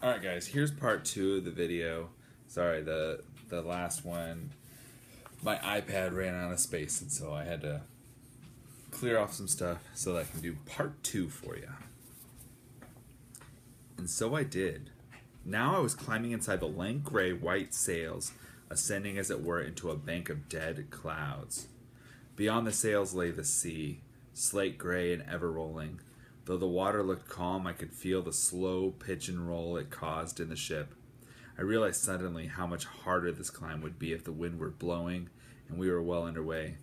Alright guys, here's part 2 of the video. Sorry, the last one, my iPad ran out of space, and so I had to clear off some stuff so that I can do part 2 for you. And so I did. Now I was climbing inside the lank gray white sails, ascending as it were into a bank of dead clouds. Beyond the sails lay the sea, slate gray and ever rolling. Though the water looked calm, I could feel the slow pitch and roll it caused in the ship. I realized suddenly how much harder this climb would be if the wind were blowing and we were well underway.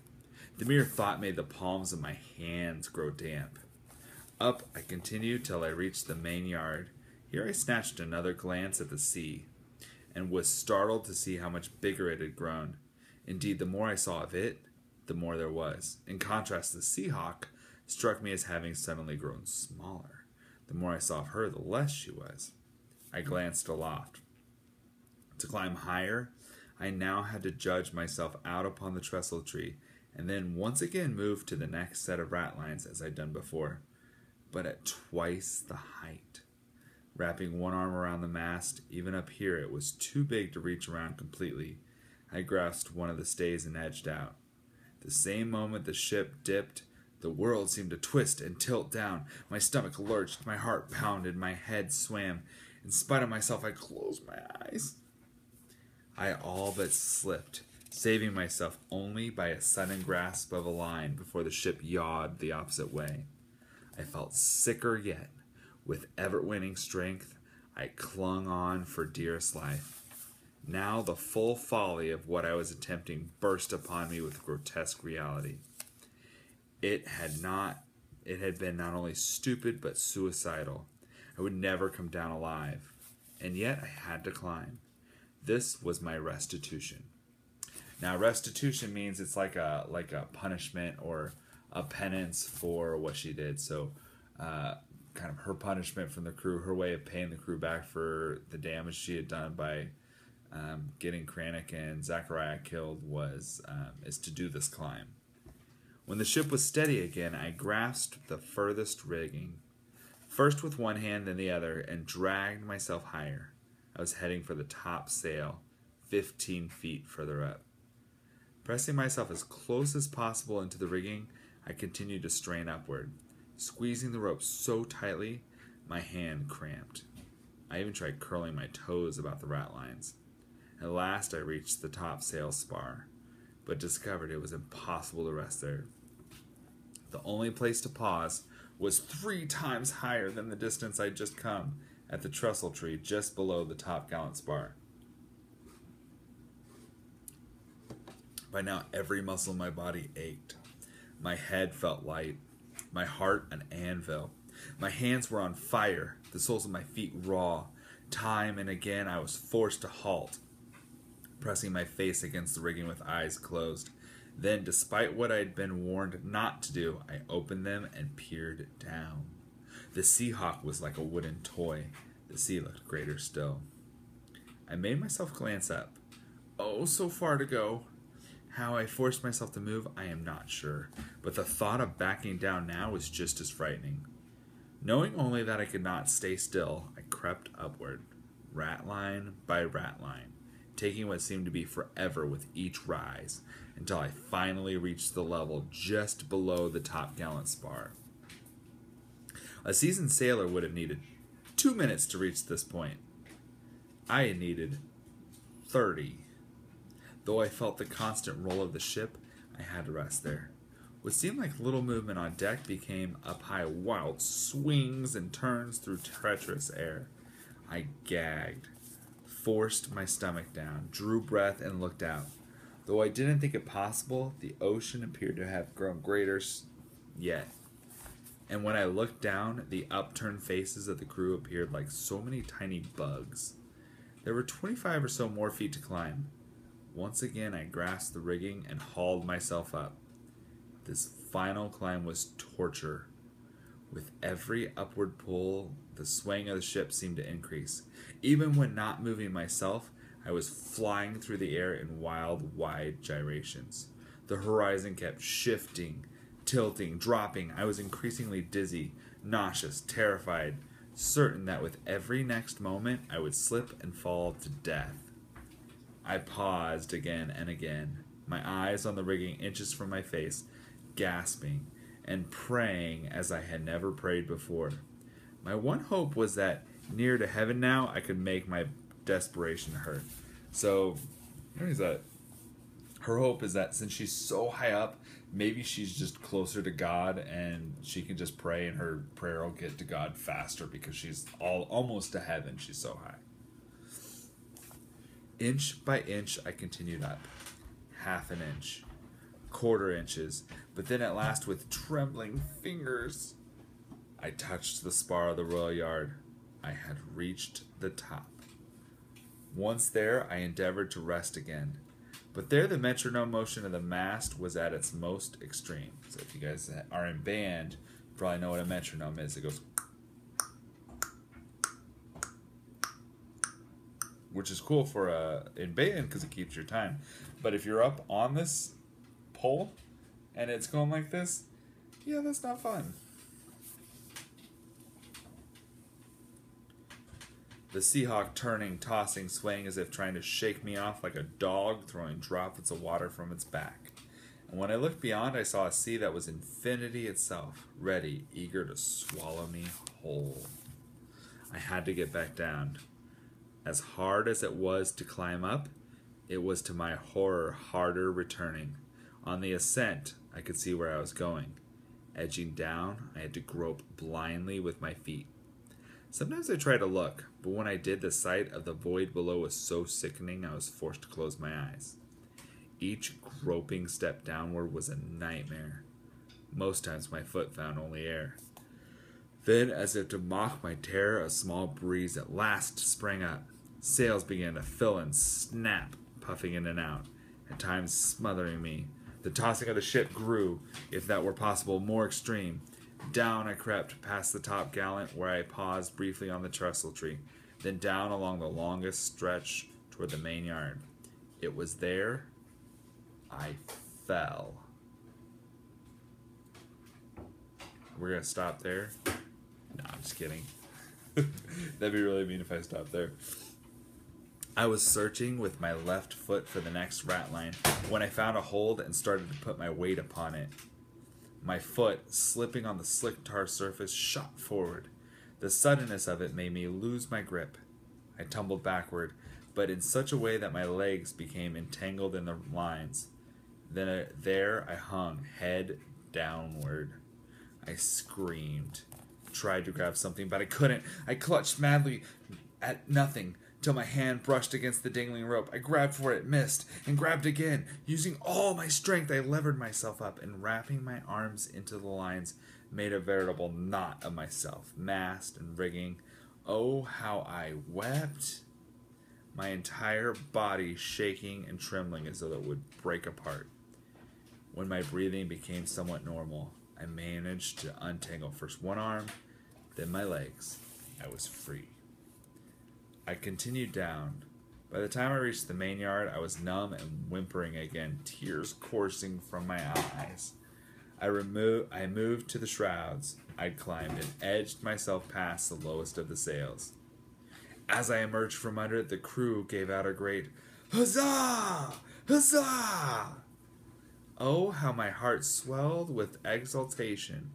The mere thought made the palms of my hands grow damp. Up I continued till I reached the main yard. Here I snatched another glance at the sea, and was startled to see how much bigger it had grown. Indeed, the more I saw of it, the more there was. In contrast, the Seahawk struck me as having suddenly grown smaller. The more I saw of her, the less she was. I glanced aloft. To climb higher, I now had to judge myself out upon the trestle tree, and then once again move to the next set of ratlines as I'd done before, but at twice the height. Wrapping one arm around the mast, even up here it was too big to reach around completely. I grasped one of the stays and edged out. The same moment the ship dipped, the world seemed to twist and tilt down. My stomach lurched, my heart pounded, my head swam. In spite of myself, I closed my eyes. I all but slipped, saving myself only by a sudden grasp of a line before the ship yawed the opposite way. I felt sicker yet. With ever-winning strength, I clung on for dearest life. Now the full folly of what I was attempting burst upon me with grotesque reality. It had been not only stupid, but suicidal. I would never come down alive. And yet I had to climb. This was my restitution. Now restitution means it's like a punishment or a penance for what she did. So kind of her punishment from the crew, her way of paying the crew back for the damage she had done by getting Kranich and Zachariah killed is to do this climb. When the ship was steady again, I grasped the furthest rigging, first with one hand then the other, and dragged myself higher. I was heading for the top sail, 15 feet further up. Pressing myself as close as possible into the rigging, I continued to strain upward. Squeezing the rope so tightly, my hand cramped. I even tried curling my toes about the ratlines. At last I reached the top sail spar, but discovered it was impossible to rest there. The only place to pause was 3 times higher than the distance I'd just come, at the trestle tree just below the top gallant spar. By now every muscle in my body ached. My head felt light. My heart an anvil. My hands were on fire, the soles of my feet raw. Time and again I was forced to halt, pressing my face against the rigging with eyes closed. Then, despite what I had been warned not to do, I opened them and peered down. The Seahawk was like a wooden toy. The sea looked greater still. I made myself glance up. Oh, so far to go. How I forced myself to move, I am not sure, but the thought of backing down now was just as frightening. Knowing only that I could not stay still, I crept upward, ratline by ratline, taking what seemed to be forever with each rise, until I finally reached the level just below the top gallant spar. A seasoned sailor would have needed 2 minutes to reach this point. I had needed 30. Though I felt the constant roll of the ship, I had to rest there. What seemed like little movement on deck became up high wild swings and turns through treacherous air. I gagged, forced my stomach down, drew breath, and looked out. Though I didn't think it possible, the ocean appeared to have grown greater yet. And when I looked down, the upturned faces of the crew appeared like so many tiny bugs. There were 25 or so more feet to climb. Once again I grasped the rigging and hauled myself up. This final climb was torture. With every upward pull, the swaying of the ship seemed to increase. Even when not moving myself, I was flying through the air in wild, wide gyrations. The horizon kept shifting, tilting, dropping. I was increasingly dizzy, nauseous, terrified, certain that with every next moment I would slip and fall to death. I paused again and again, my eyes on the rigging inches from my face, gasping and praying as I had never prayed before. My one hope was that near to heaven now I could make my desperation hurt. So, what is that? Her hope is that since she's so high up, maybe she's just closer to God and she can just pray and her prayer will get to God faster because she's almost to heaven. She's so high. Inch by inch, I continued up. Half an inch. Quarter inches. But then at last, with trembling fingers, I touched the spar of the royal yard. I had reached the top. Once there, I endeavored to rest again. But there the metronome motion of the mast was at its most extreme. So if you guys are in band, you probably know what a metronome is. It goes... which is cool for in band because it keeps your time. But if you're up on this pole and it's going like this, yeah, that's not fun. The Seahawk turning, tossing, swaying as if trying to shake me off like a dog throwing droplets of water from its back. And when I looked beyond, I saw a sea that was infinity itself, ready, eager to swallow me whole. I had to get back down. As hard as it was to climb up, it was to my horror harder returning. On the ascent, I could see where I was going. Edging down, I had to grope blindly with my feet. Sometimes I tried to look, but when I did, the sight of the void below was so sickening I was forced to close my eyes. Each groping step downward was a nightmare. Most times my foot found only air. Then, as if to mock my terror, a small breeze at last sprang up. Sails began to fill and snap, puffing in and out, at times smothering me. The tossing of the ship grew, if that were possible, more extreme. Down I crept past the top gallant, where I paused briefly on the trestle tree, then down along the longest stretch toward the main yard. It was there I fell. We're going to stop there. No, I'm just kidding. That'd be really mean if I stopped there. I was searching with my left foot for the next ratline when I found a hold and started to put my weight upon it. My foot, slipping on the slick tar surface, shot forward. The suddenness of it made me lose my grip. I tumbled backward, but in such a way that my legs became entangled in the lines. Then there I hung, head downward. I screamed, tried to grab something, but I couldn't. I clutched madly at nothing till my hand brushed against the dangling rope. I grabbed for it, missed, and grabbed again. Using all my strength, I levered myself up, and wrapping my arms into the lines, made a veritable knot of myself, mast and rigging. Oh, how I wept! My entire body shaking and trembling as though it would break apart. When my breathing became somewhat normal, I managed to untangle first one arm, then my legs. I was free. I continued down. By the time I reached the main yard, I was numb and whimpering again, tears coursing from my eyes. I moved to the shrouds I'd climbed and edged myself past the lowest of the sails. As I emerged from under it, the crew gave out a great huzzah! Huzzah! Oh, how my heart swelled with exultation.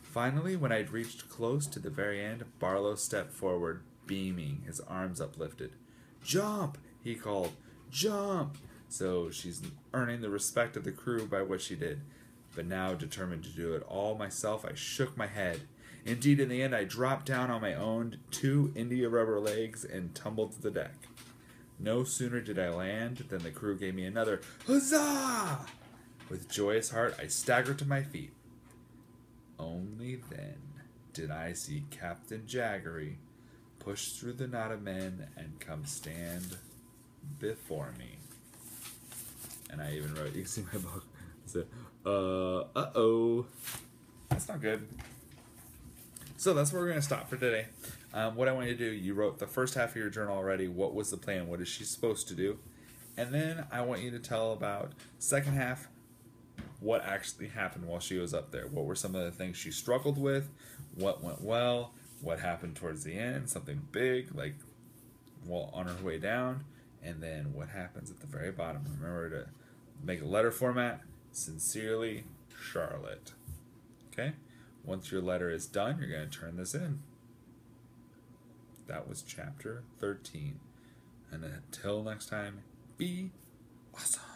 Finally, when I'd reached close to the very end, Barlow stepped forward, beaming, his arms uplifted. "Jump!" he called. "Jump!" So she's earning the respect of the crew by what she did. But now, determined to do it all myself, I shook my head. Indeed, in the end, I dropped down on my own 2 India rubber legs and tumbled to the deck. No sooner did I land than the crew gave me another huzzah! With joyous heart, I staggered to my feet. Only then did I see Captain Jaggery push through the knot of men and come stand before me. And I even wrote, you can see my book, it said, uh-oh. That's not good. So that's where we're going to stop for today. What I want you to do, you wrote the first half of your journal already. What was the plan? What is she supposed to do? And then I want you to tell about second half, what actually happened while she was up there. What were some of the things she struggled with? What went well? what happened towards the end, something big, like well, on her way down, and then what happens at the very bottom. Remember to make a letter format. Sincerely, Charlotte. Okay? Once your letter is done, you're going to turn this in. That was chapter 13. And until next time, be awesome.